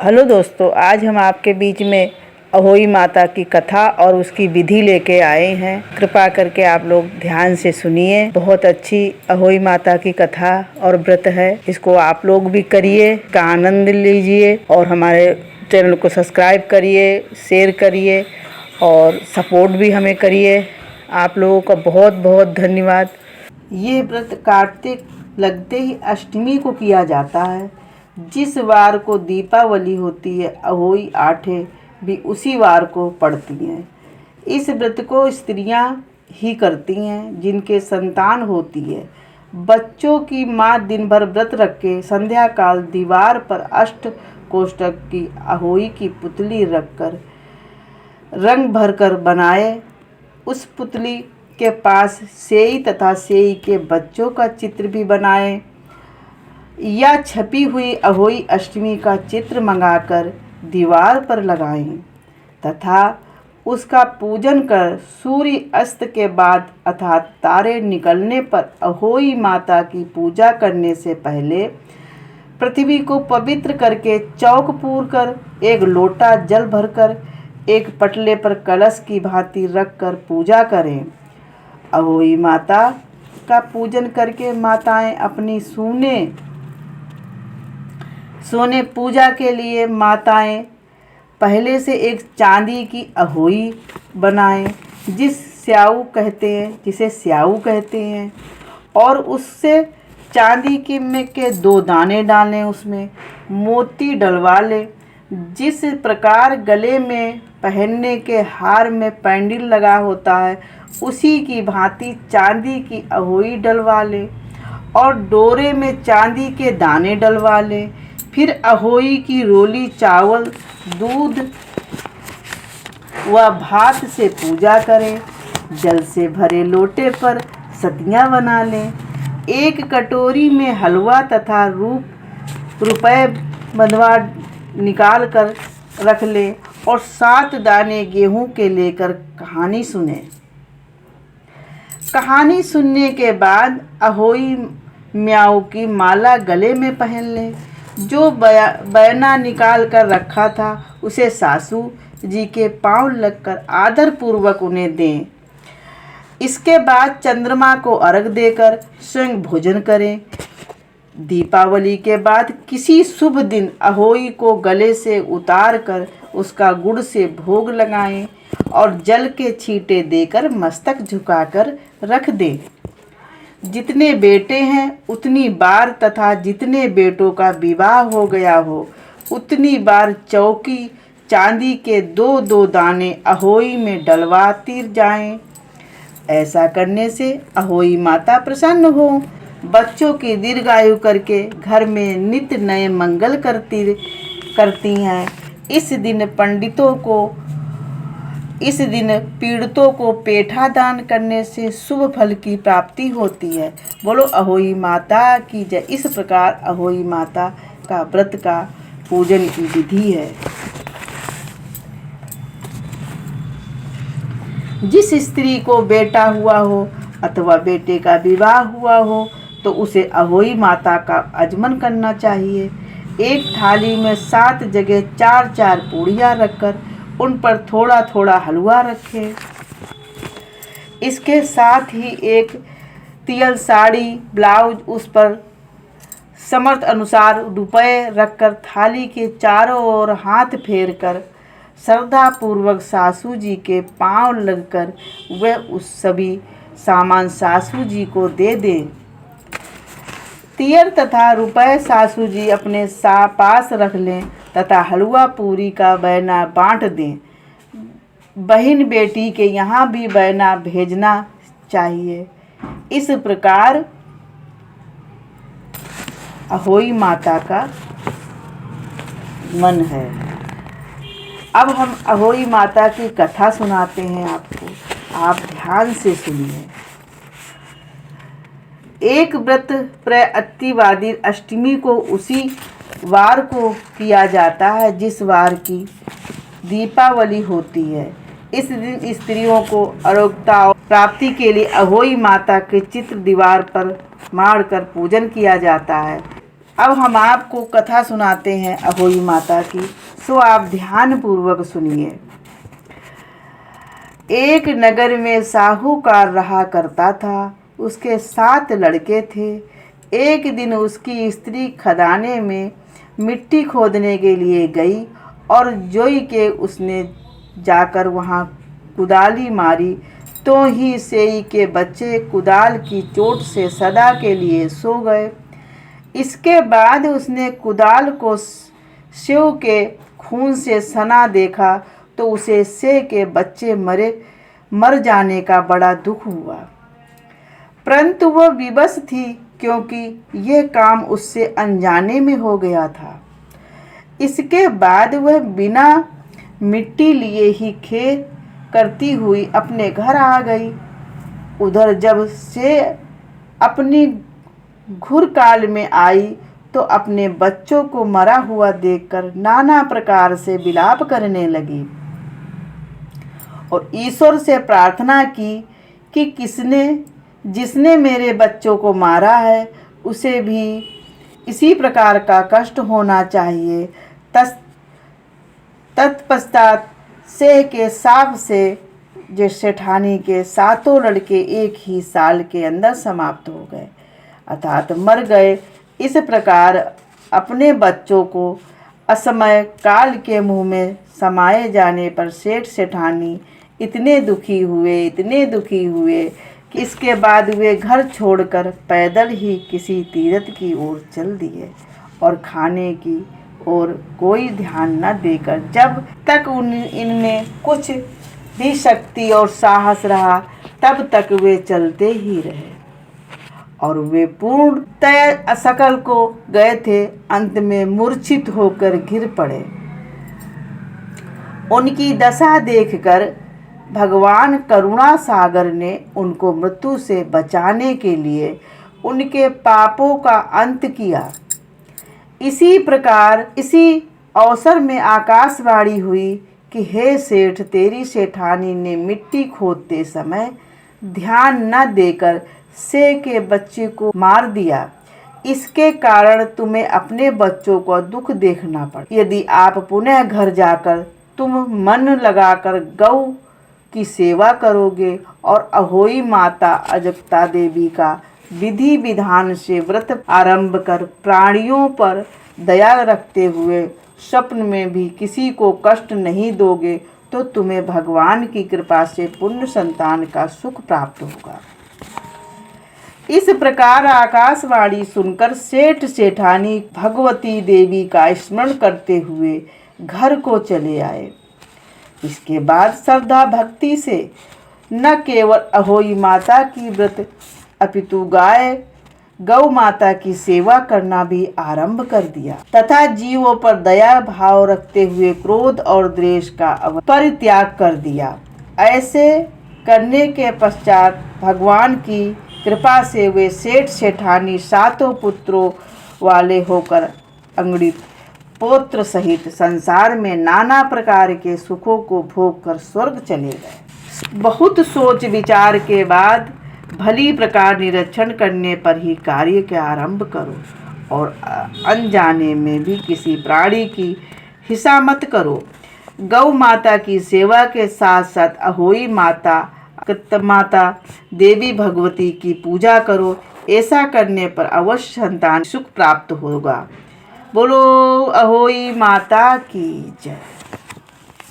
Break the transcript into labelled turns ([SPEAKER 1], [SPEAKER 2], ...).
[SPEAKER 1] Hello दोस्तों, आज हम आपके बीच में अहोई माता की कथा और उसकी विधि लेके आए हैं। कृपा करके आप लोग ध्यान से सुनिए। बहुत अच्छी अहोई माता की कथा और व्रत है। इसको आप लोग भी करिए, का आनंद लीजिए और हमारे चैनल को सब्सक्राइब करिए, शेयर करिए और सपोर्ट भी हमें करिए। आप लोगों का बहुत बहुत धन्यवाद। ये व्रत कार्तिक लगते ही अष्टमी को किया जाता है। जिस वार को दीपावली होती है, अहोई आठे भी उसी वार को पड़ती हैं। इस व्रत को स्त्रियां ही करती हैं जिनके संतान होती है। बच्चों की माँ दिन भर व्रत रख के संध्या काल दीवार पर अष्ट कोष्ठक की अहोई की पुतली रखकर रंग भरकर बनाए। उस पुतली के पास सेई तथा सेई के बच्चों का चित्र भी बनाए या छपी हुई अहोई अष्टमी का चित्र मंगाकर दीवार पर लगाएं तथा उसका पूजन कर सूर्य अस्त के बाद अर्थात तारे निकलने पर अहोई माता की पूजा करने से पहले पृथ्वी को पवित्र करके चौक पूर कर एक लोटा जल भरकर एक पटले पर कलश की भांति रखकर पूजा करें। अहोई माता का पूजन करके माताएं अपनी सोने पूजा के लिए माताएं पहले से एक चांदी की अहोई बनाएं जिसे स्याऊ कहते हैं और उससे चांदी के 2 दाने डालें, उसमें मोती डलवा लें। जिस प्रकार गले में पहनने के हार में पैंडल लगा होता है, उसी की भांति चांदी की अहोई डलवा लें और डोरे में चांदी के दाने डलवा लें। फिर अहोई की रोली चावल, दूध व भात से पूजा करें। जल से भरे लोटे पर सतियाँ बना लें। एक कटोरी में हलवा तथा रुपए बंधवा निकाल कर रख लें और 7 दाने गेहूं के लेकर कहानी सुने। कहानी सुनने के बाद अहोई म्याऊ की माला गले में पहन लें। जो बैना निकाल कर रखा था उसे सासू जी के पांव लगकर आदर पूर्वक उन्हें दें। इसके बाद चंद्रमा को अर्घ देकर स्वयं भोजन करें। दीपावली के बाद किसी शुभ दिन अहोई को गले से उतार कर उसका गुड़ से भोग लगाएं और जल के छींटे देकर मस्तक झुकाकर रख दें। जितने बेटे हैं उतनी बार तथा जितने बेटों का विवाह हो गया हो उतनी बार चौकी चांदी के 2-2 दाने अहोई में डलवाती जाएं। ऐसा करने से अहोई माता प्रसन्न हो बच्चों की दीर्घायु करके घर में नित्य नए मंगल करती हैं। इस दिन पीड़ितों को पेठा दान करने से शुभ फल की प्राप्ति होती है। बोलो अहोई माता की जय। इस प्रकार अहोई माता का व्रत का पूजन की विधि है। जिस स्त्री को बेटा हुआ हो अथवा बेटे का विवाह हुआ हो तो उसे अहोई माता का आचमन करना चाहिए। एक थाली में 7 जगह 4-4 पूड़ियाँ रखकर उन पर थोड़ा थोड़ा हलवा रखें। इसके साथ ही एक तियल साड़ी ब्लाउज, उस पर समर्थ अनुसार रुपए रखकर थाली के चारों ओर हाथ फेर कर श्रद्धा पूर्वक सासू जी के पांव लगकर वह उस सभी सामान सासू जी को दे दें। तियर तथा रुपए सासू जी अपने पास रख लें तथा हलवा पूरी का बैना बांट दें। बहन बेटी के यहाँ भी बैना भेजना चाहिए। इस प्रकार अहोई माता का मन है। अब हम अहोई माता की कथा सुनाते हैं आपको, आप ध्यान से सुनिए। एक व्रत प्रत्यवादी अष्टमी को उसी वार को किया जाता है जिस वार की दीपावली होती है। इस दिन स्त्रियों को आरोग्यता और प्राप्ति के लिए अहोई माता के चित्र दीवार पर मारकर पूजन किया जाता है। अब हम आपको कथा सुनाते हैं अहोई माता की, सो आप ध्यान पूर्वक सुनिए। एक नगर में साहूकार रहा करता था। उसके 7 लड़के थे। एक दिन उसकी स्त्री खदाने में मिट्टी खोदने के लिए गई और जोई के उसने जाकर वहाँ कुदाली मारी तो ही सेई के बच्चे कुदाल की चोट से सदा के लिए सो गए। इसके बाद उसने कुदाल को शिव के खून से सना देखा तो उसे से के बच्चे मर जाने का बड़ा दुख हुआ, परंतु वह विवश थी क्योंकि यह काम उससे अनजाने में हो गया था। इसके बाद वह बिना मिट्टी लिए ही खेत करती हुई अपने घर आ गई। उधर जब से अपनी घुर काल में आई तो अपने बच्चों को मरा हुआ देखकर नाना प्रकार से विलाप करने लगी और ईश्वर से प्रार्थना की कि जिसने मेरे बच्चों को मारा है उसे भी इसी प्रकार का कष्ट होना चाहिए। तत्पश्चात से के साप से जिस सेठानी के 7 लड़के एक ही साल के अंदर समाप्त हो गए, अर्थात मर गए। इस प्रकार अपने बच्चों को असमय काल के मुंह में समाये जाने पर सेठ सेठानी इतने दुखी हुए कि इसके बाद वे घर छोड़कर पैदल ही किसी तीर्थ की ओर चल दिए और खाने की ओर कोई ध्यान न देकर जब तक इनमें कुछ भी शक्ति और साहस रहा तब तक वे चलते ही रहे और वे पूर्णतः असकल को गए थे। अंत में मूर्छित होकर गिर पड़े। उनकी दशा देखकर भगवान करुणा सागर ने उनको मृत्यु से बचाने के लिए उनके पापों का अंत किया। इसी प्रकार इसी अवसर में आकाशवाणी हुई कि हे सेठ, तेरी सेठानी ने मिट्टी खोदते समय ध्यान न देकर से के बच्चे को मार दिया। इसके कारण तुम्हें अपने बच्चों को दुख देखना पड़ा। यदि आप पुनः घर जाकर तुम मन लगाकर गौ की सेवा करोगे और अहोई माता अजगता देवी का विधि विधान से व्रत आरंभ कर प्राणियों पर दया रखते हुए स्वप्न में भी किसी को कष्ट नहीं दोगे तो तुम्हें भगवान की कृपा से पुण्य संतान का सुख प्राप्त होगा। इस प्रकार आकाशवाणी सुनकर सेठ सेठानी भगवती देवी का स्मरण करते हुए घर को चले आए। इसके बाद श्रद्धा भक्ति से न केवल अहोई माता की व्रत अपितु गौ माता की सेवा करना भी आरंभ कर दिया तथा जीवों पर दया भाव रखते हुए क्रोध और द्वेष का परित्याग कर दिया। ऐसे करने के पश्चात भगवान की कृपा से वे सेठ सेठानी 7 पुत्रों वाले होकर अंगड़ित पुत्र सहित संसार में नाना प्रकार के सुखों को भोग कर स्वर्ग चले गए। बहुत सोच विचार के बाद भली प्रकार निरीक्षण करने पर ही कार्य के आरंभ करो और अनजाने में भी किसी प्राणी की हिंसा मत करो। गौ माता की सेवा के साथ साथ अहोई माता माता देवी भगवती की पूजा करो। ऐसा करने पर अवश्य संतान सुख प्राप्त होगा। बोलो अहोई माता की जय।